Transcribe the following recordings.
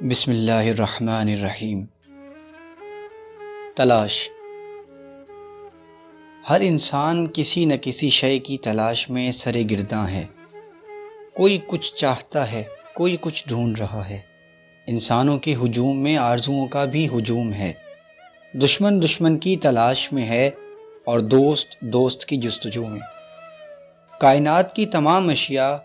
بسم اللہ الرحمن الرحیم۔ تلاش۔ ہر انسان کسی نہ کسی شے کی تلاش میں سرے گرداں ہے۔ کوئی کچھ چاہتا ہے، کوئی کچھ ڈھونڈ رہا ہے۔ انسانوں کے ہجوم میں آرزوؤں کا بھی ہجوم ہے۔ دشمن دشمن کی تلاش میں ہے اور دوست دوست کی جستجو میں۔ کائنات کی تمام اشیاء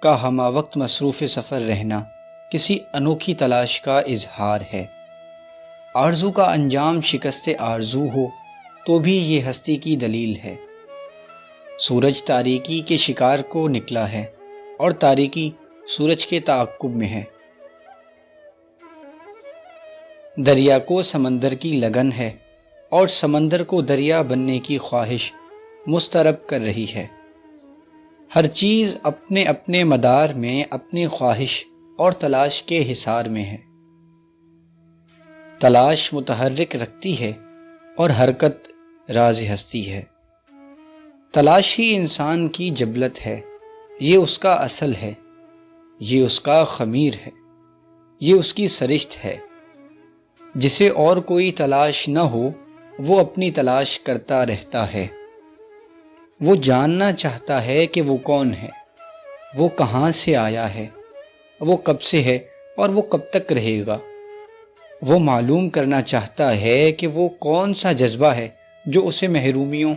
کا ہمہ وقت مصروف سفر رہنا کسی انوکھی تلاش کا اظہار ہے۔ آرزو کا انجام شکست آرزو ہو تو بھی یہ ہستی کی دلیل ہے۔ سورج تاریکی کے شکار کو نکلا ہے اور تاریکی سورج کے تعاقب میں ہے۔ دریا کو سمندر کی لگن ہے اور سمندر کو دریا بننے کی خواہش مسترب کر رہی ہے۔ ہر چیز اپنے اپنے مدار میں اپنی خواہش اور تلاش کے حصار میں ہے۔ تلاش متحرک رکھتی ہے اور حرکت راز ہستی ہے۔ تلاش ہی انسان کی جبلت ہے، یہ اس کا اصل ہے، یہ اس کا خمیر ہے، یہ اس کی سرشت ہے۔ جسے اور کوئی تلاش نہ ہو وہ اپنی تلاش کرتا رہتا ہے۔ وہ جاننا چاہتا ہے کہ وہ کون ہے، وہ کہاں سے آیا ہے، وہ کب سے ہے اور وہ کب تک رہے گا۔ وہ معلوم کرنا چاہتا ہے کہ وہ کون سا جذبہ ہے جو اسے محرومیوں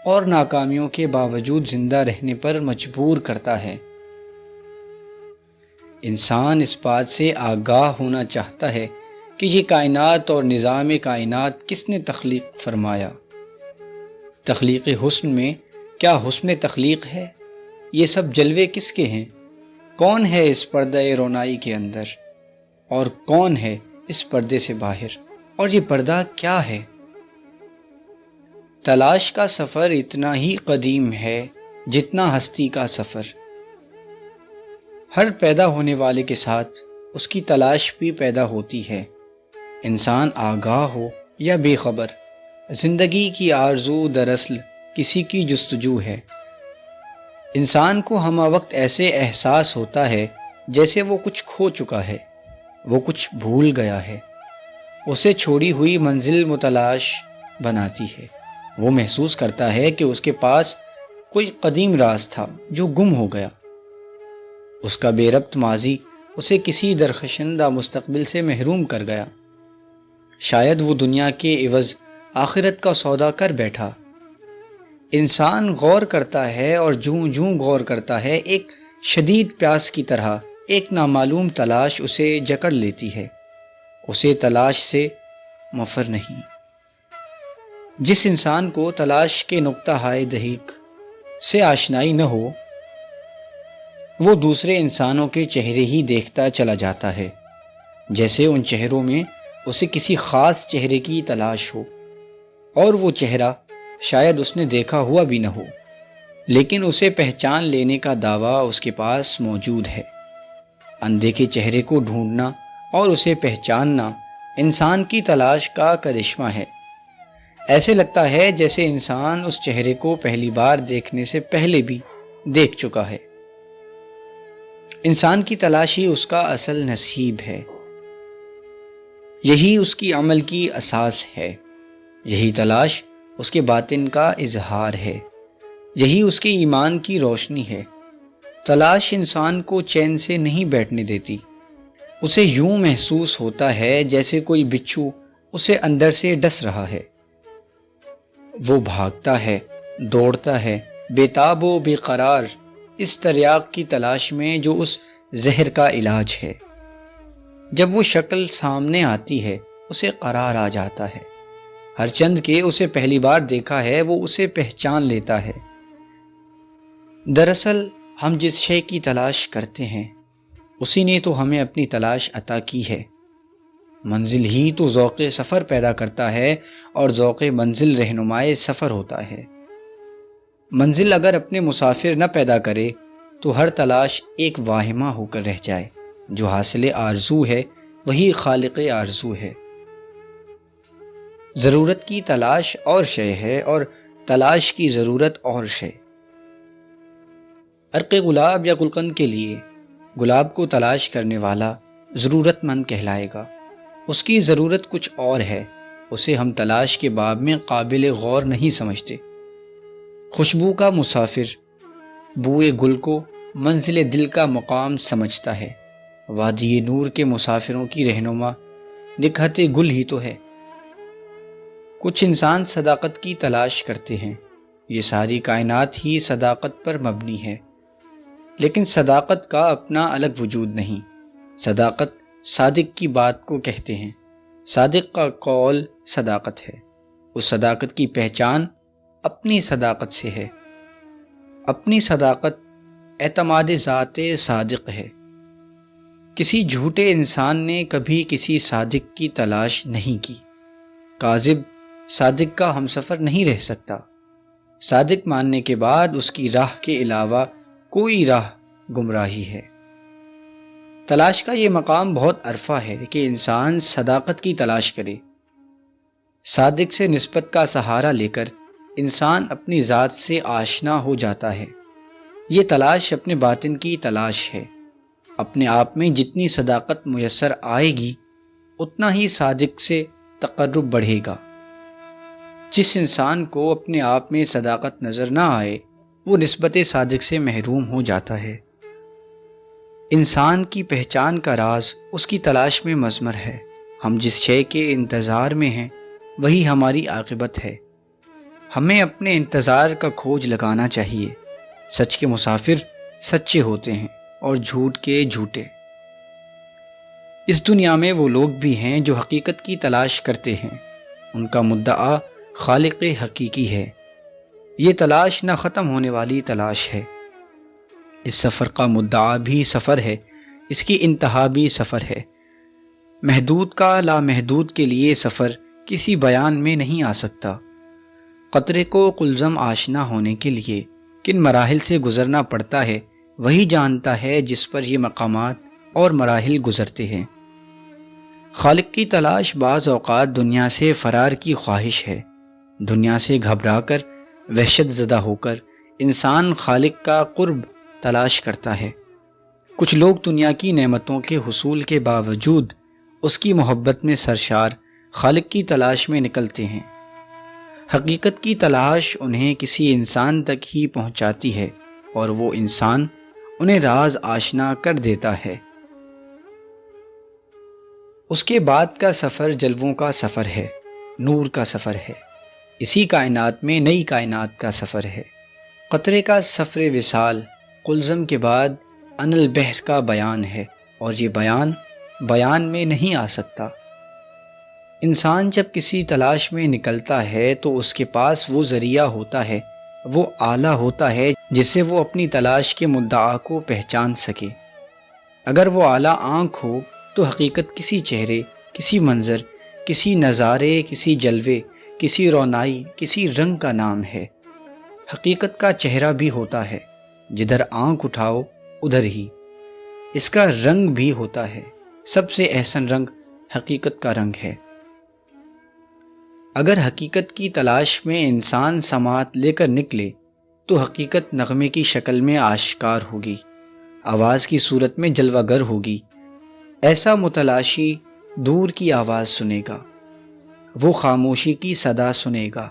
اور ناکامیوں کے باوجود زندہ رہنے پر مجبور کرتا ہے۔ انسان اس بات سے آگاہ ہونا چاہتا ہے کہ یہ کائنات اور نظام کائنات کس نے تخلیق فرمایا۔ تخلیق حسن میں کیا حسن تخلیق ہے؟ یہ سب جلوے کس کے ہیں؟ کون ہے اس پردہ رونائی کے اندر اور کون ہے اس پردے سے باہر، اور یہ پردہ کیا ہے؟ تلاش کا سفر اتنا ہی قدیم ہے جتنا ہستی کا سفر۔ ہر پیدا ہونے والے کے ساتھ اس کی تلاش بھی پیدا ہوتی ہے۔ انسان آگاہ ہو یا بے خبر، زندگی کی آرزو دراصل کسی کی جستجو ہے۔ انسان کو ہمہ وقت ایسے احساس ہوتا ہے جیسے وہ کچھ کھو چکا ہے، وہ کچھ بھول گیا ہے۔ اسے چھوڑی ہوئی منزل متلاش بناتی ہے۔ وہ محسوس کرتا ہے کہ اس کے پاس کوئی قدیم راز تھا جو گم ہو گیا۔ اس کا بے ربط ماضی اسے کسی درخشندہ مستقبل سے محروم کر گیا۔ شاید وہ دنیا کے عوض آخرت کا سودا کر بیٹھا۔ انسان غور کرتا ہے اور جوں جوں غور کرتا ہے ایک شدید پیاس کی طرح ایک نامعلوم تلاش اسے جکڑ لیتی ہے۔ اسے تلاش سے مفر نہیں۔ جس انسان کو تلاش کے نقطہ ہائے دقیق سے آشنائی نہ ہو وہ دوسرے انسانوں کے چہرے ہی دیکھتا چلا جاتا ہے جیسے ان چہروں میں اسے کسی خاص چہرے کی تلاش ہو، اور وہ چہرہ شاید اس نے دیکھا ہوا بھی نہ ہو، لیکن اسے پہچان لینے کا دعویٰ اس کے پاس موجود ہے۔ اندھے کے چہرے کو ڈھونڈنا اور اسے پہچاننا انسان کی تلاش کا کرشمہ ہے۔ ایسے لگتا ہے جیسے انسان اس چہرے کو پہلی بار دیکھنے سے پہلے بھی دیکھ چکا ہے۔ انسان کی تلاش ہی اس کا اصل نصیب ہے، یہی اس کی عمل کی اساس ہے، یہی تلاش اس کے باطن کا اظہار ہے، یہی اس کے ایمان کی روشنی ہے۔ تلاش انسان کو چین سے نہیں بیٹھنے دیتی۔ اسے یوں محسوس ہوتا ہے جیسے کوئی بچھو اسے اندر سے ڈس رہا ہے۔ وہ بھاگتا ہے، دوڑتا ہے، بے تاب و بے قرار، اس تریاق کی تلاش میں جو اس زہر کا علاج ہے۔ جب وہ شکل سامنے آتی ہے اسے قرار آ جاتا ہے۔ ہر چند کے اسے پہلی بار دیکھا ہے وہ اسے پہچان لیتا ہے۔ دراصل ہم جس شے کی تلاش کرتے ہیں اسی نے تو ہمیں اپنی تلاش عطا کی ہے۔ منزل ہی تو ذوق سفر پیدا کرتا ہے اور ذوق منزل رہنمائے سفر ہوتا ہے۔ منزل اگر اپنے مسافر نہ پیدا کرے تو ہر تلاش ایک واہمہ ہو کر رہ جائے۔ جو حاصل آرزو ہے وہی خالق آرزو ہے۔ ضرورت کی تلاش اور شے ہے اور تلاش کی ضرورت اور شے۔ عرق گلاب یا گلقند کے لیے گلاب کو تلاش کرنے والا ضرورت مند کہلائے گا۔ اس کی ضرورت کچھ اور ہے، اسے ہم تلاش کے باب میں قابل غور نہیں سمجھتے۔ خوشبو کا مسافر بوئے گل کو منزل دل کا مقام سمجھتا ہے۔ وادی نور کے مسافروں کی رہنما نکہت گل ہی تو ہے۔ کچھ انسان صداقت کی تلاش کرتے ہیں، یہ ساری کائنات ہی صداقت پر مبنی ہے، لیکن صداقت کا اپنا الگ وجود نہیں۔ صداقت صادق کی بات کو کہتے ہیں، صادق کا قول صداقت ہے۔ اس صداقت کی پہچان اپنی صداقت سے ہے۔ اپنی صداقت اعتماد ذات صادق ہے۔ کسی جھوٹے انسان نے کبھی کسی صادق کی تلاش نہیں کی۔ کاذب صادق کا ہمسفر نہیں رہ سکتا۔ صادق ماننے کے بعد اس کی راہ کے علاوہ کوئی راہ گمراہی ہے۔ تلاش کا یہ مقام بہت عرفہ ہے کہ انسان صداقت کی تلاش کرے۔ صادق سے نسبت کا سہارا لے کر انسان اپنی ذات سے آشنا ہو جاتا ہے۔ یہ تلاش اپنے باطن کی تلاش ہے۔ اپنے آپ میں جتنی صداقت میسر آئے گی اتنا ہی صادق سے تقرب بڑھے گا۔ جس انسان کو اپنے آپ میں صداقت نظر نہ آئے وہ نسبت صادق سے محروم ہو جاتا ہے۔ انسان کی پہچان کا راز اس کی تلاش میں مضمر ہے۔ ہم جس شے کے انتظار میں ہیں وہی ہماری عاقبت ہے۔ ہمیں اپنے انتظار کا کھوج لگانا چاہیے۔ سچ کے مسافر سچے ہوتے ہیں اور جھوٹ کے جھوٹے۔ اس دنیا میں وہ لوگ بھی ہیں جو حقیقت کی تلاش کرتے ہیں، ان کا مدعا خالق حقیقی ہے۔ یہ تلاش نہ ختم ہونے والی تلاش ہے۔ اس سفر کا مدعا بھی سفر ہے، اس کی انتہا بھی سفر ہے۔ محدود کا لامحدود کے لیے سفر کسی بیان میں نہیں آ سکتا۔ قطرے کو قلزم آشنا ہونے کے لیے کن مراحل سے گزرنا پڑتا ہے وہی جانتا ہے جس پر یہ مقامات اور مراحل گزرتے ہیں۔ خالق کی تلاش بعض اوقات دنیا سے فرار کی خواہش ہے۔ دنیا سے گھبرا کر، وحشت زدہ ہو کر انسان خالق کا قرب تلاش کرتا ہے۔ کچھ لوگ دنیا کی نعمتوں کے حصول کے باوجود اس کی محبت میں سرشار خالق کی تلاش میں نکلتے ہیں۔ حقیقت کی تلاش انہیں کسی انسان تک ہی پہنچاتی ہے اور وہ انسان انہیں راز آشنا کر دیتا ہے۔ اس کے بعد کا سفر جلووں کا سفر ہے، نور کا سفر ہے۔ اسی کائنات میں نئی کائنات کا سفر ہے۔ قطرے کا سفر وصال قلزم کے بعد ان البحر کا بیان ہے، اور یہ بیان میں نہیں آ سکتا۔ انسان جب کسی تلاش میں نکلتا ہے تو اس کے پاس وہ ذریعہ ہوتا ہے، وہ آلہ ہوتا ہے جس سے وہ اپنی تلاش کے مدعا کو پہچان سکے۔ اگر وہ آلہ آنکھ ہو تو حقیقت کسی چہرے، کسی منظر، کسی نظارے، کسی جلوے، کسی رونائی، کسی رنگ کا نام ہے۔ حقیقت کا چہرہ بھی ہوتا ہے، جدھر آنکھ اٹھاؤ ادھر ہی۔ اس کا رنگ بھی ہوتا ہے، سب سے احسن رنگ حقیقت کا رنگ ہے۔ اگر حقیقت کی تلاش میں انسان سماعت لے کر نکلے تو حقیقت نغمے کی شکل میں آشکار ہوگی، آواز کی صورت میں جلوہ گر ہوگی۔ ایسا متلاشی دور کی آواز سنے گا، وہ خاموشی کی صدا سنے گا،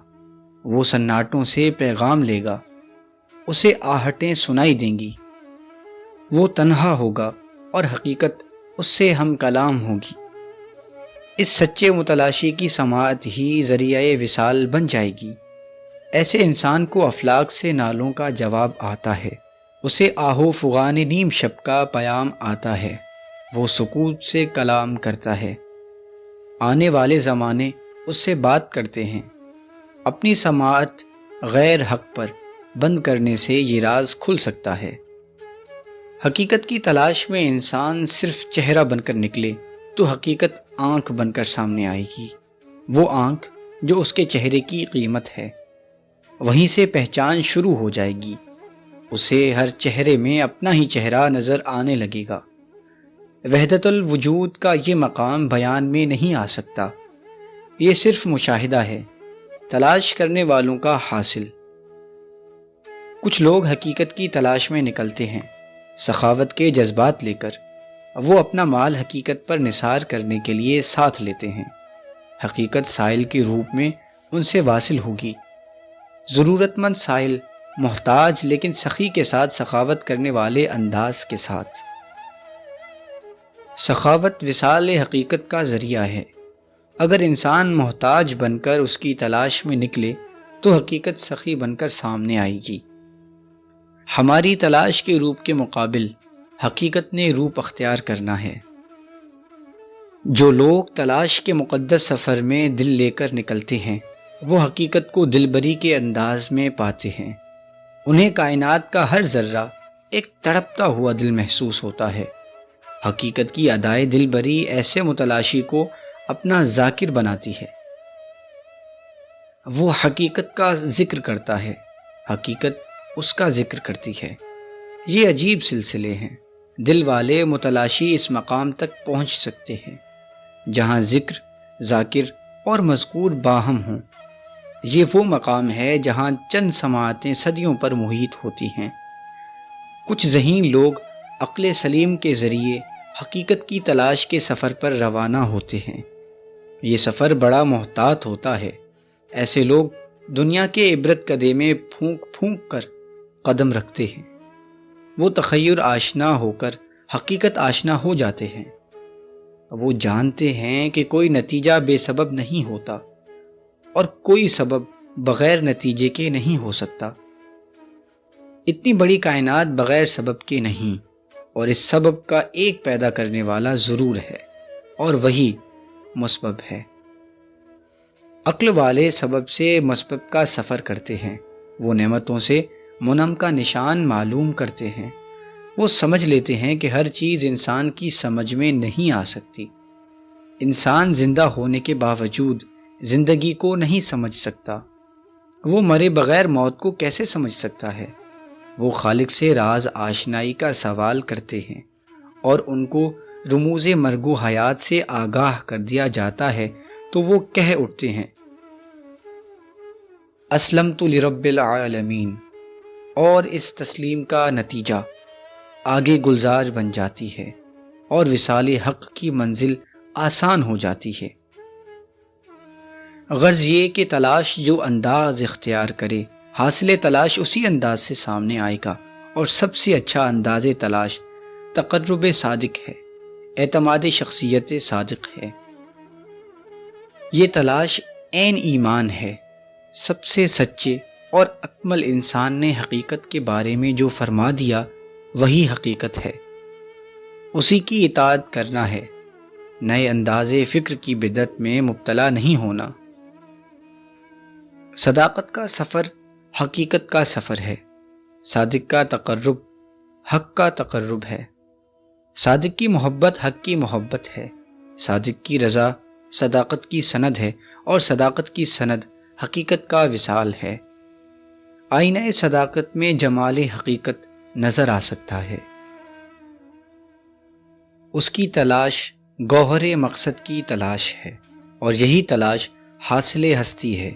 وہ سناٹوں سے پیغام لے گا، اسے آہٹیں سنائی دیں گی۔ وہ تنہا ہوگا اور حقیقت اس سے ہم کلام ہوگی۔ اس سچے متلاشی کی سماعت ہی ذریعہ وصال بن جائے گی۔ ایسے انسان کو افلاک سے نالوں کا جواب آتا ہے، اسے آہو فغان نیم شب کا پیام آتا ہے، وہ سکوت سے کلام کرتا ہے۔ آنے والے زمانے اس سے بات کرتے ہیں۔ اپنی سماعت غیر حق پر بند کرنے سے یہ راز کھل سکتا ہے۔ حقیقت کی تلاش میں انسان صرف چہرہ بن کر نکلے تو حقیقت آنکھ بن کر سامنے آئے گی، وہ آنکھ جو اس کے چہرے کی قیمت ہے۔ وہیں سے پہچان شروع ہو جائے گی، اسے ہر چہرے میں اپنا ہی چہرہ نظر آنے لگے گا۔ وحدت الوجود کا یہ مقام بیان میں نہیں آ سکتا، یہ صرف مشاہدہ ہے، تلاش کرنے والوں کا حاصل۔ کچھ لوگ حقیقت کی تلاش میں نکلتے ہیں سخاوت کے جذبات لے کر، وہ اپنا مال حقیقت پر نثار کرنے کے لیے ساتھ لیتے ہیں۔ حقیقت سائل کے روپ میں ان سے واصل ہوگی۔ ضرورت مند سائل، محتاج لیکن سخی کے ساتھ سخاوت کرنے والے انداز کے ساتھ۔ سخاوت وصال حقیقت کا ذریعہ ہے۔ اگر انسان محتاج بن کر اس کی تلاش میں نکلے تو حقیقت سخی بن کر سامنے آئے گی۔ ہماری تلاش کے روپ کے مقابل حقیقت نے روپ اختیار کرنا ہے۔ جو لوگ تلاش کے مقدس سفر میں دل لے کر نکلتے ہیں وہ حقیقت کو دلبری کے انداز میں پاتے ہیں۔ انہیں کائنات کا ہر ذرہ ایک تڑپتا ہوا دل محسوس ہوتا ہے۔ حقیقت کی ادائے دلبری ایسے متلاشی کو اپنا ذاکر بناتی ہے۔ وہ حقیقت کا ذکر کرتا ہے، حقیقت اس کا ذکر کرتی ہے۔ یہ عجیب سلسلے ہیں۔ دل والے متلاشی اس مقام تک پہنچ سکتے ہیں جہاں ذکر، ذاکر اور مذکور باہم ہوں۔ یہ وہ مقام ہے جہاں چند سماعتیں صدیوں پر محیط ہوتی ہیں۔ کچھ ذہین لوگ عقل سلیم کے ذریعے حقیقت کی تلاش کے سفر پر روانہ ہوتے ہیں۔ یہ سفر بڑا محتاط ہوتا ہے۔ ایسے لوگ دنیا کے عبرت کدے میں پھونک پھونک کر قدم رکھتے ہیں۔ وہ تخیر آشنا ہو کر حقیقت آشنا ہو جاتے ہیں۔ وہ جانتے ہیں کہ کوئی نتیجہ بے سبب نہیں ہوتا اور کوئی سبب بغیر نتیجے کے نہیں ہو سکتا۔ اتنی بڑی کائنات بغیر سبب کے نہیں، اور اس سبب کا ایک پیدا کرنے والا ضرور ہے، اور وہی مسبب ہے۔ عقل والے سبب سے مسبب کا سفر کرتے ہیں۔ وہ نعمتوں سے منعم کا نشان معلوم کرتے ہیں۔ وہ سمجھ لیتے ہیں کہ ہر چیز انسان کی سمجھ میں نہیں آ سکتی۔ انسان زندہ ہونے کے باوجود زندگی کو نہیں سمجھ سکتا۔ وہ مرے بغیر موت کو کیسے سمجھ سکتا ہے؟ وہ خالق سے راز آشنائی کا سوال کرتے ہیں، اور ان کو رموز مرگو حیات سے آگاہ کر دیا جاتا ہے تو وہ کہہ اٹھتے ہیں اسلمت لرب العالمین، اور اس تسلیم کا نتیجہ آگے گلزار بن جاتی ہے اور وصال حق کی منزل آسان ہو جاتی ہے۔ غرض یہ کہ تلاش جو انداز اختیار کرے، حاصل تلاش اسی انداز سے سامنے آئے گا، اور سب سے اچھا انداز تلاش تقرب صادق ہے، اعتماد شخصیت صادق ہے۔ یہ تلاش عین ایمان ہے۔ سب سے سچے اور اکمل انسان نے حقیقت کے بارے میں جو فرما دیا وہی حقیقت ہے، اسی کی اطاعت کرنا ہے، نئے انداز فکر کی بدعت میں مبتلا نہیں ہونا۔ صداقت کا سفر حقیقت کا سفر ہے۔ صادق کا تقرب حق کا تقرب ہے۔ صادق کی محبت حق کی محبت ہے۔ صادق کی رضا صداقت کی سند ہے، اور صداقت کی سند حقیقت کا وصال ہے۔ آئینہ صداقت میں جمال حقیقت نظر آ سکتا ہے۔ اس کی تلاش گوہر مقصد کی تلاش ہے، اور یہی تلاش حاصل ہستی ہے،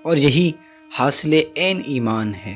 اور یہی حاصل عین ایمان ہے۔